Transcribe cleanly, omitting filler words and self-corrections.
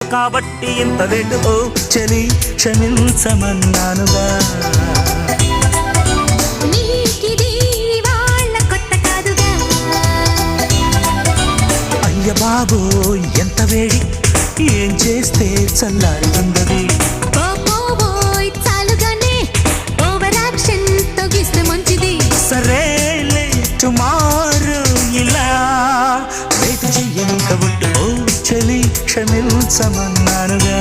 కాబట్టి ఇంత లేటు ఓ చలి క్షమించమన్నానుగా అయ్య బాబో ఎంత వేడి ఏం చేస్తే చల్లారుతుందది సరేలే టుమారో ఇలా వెయిట్ చెయ్యను కబుట్టు ఓ చలి క్షమించమన్నానుగా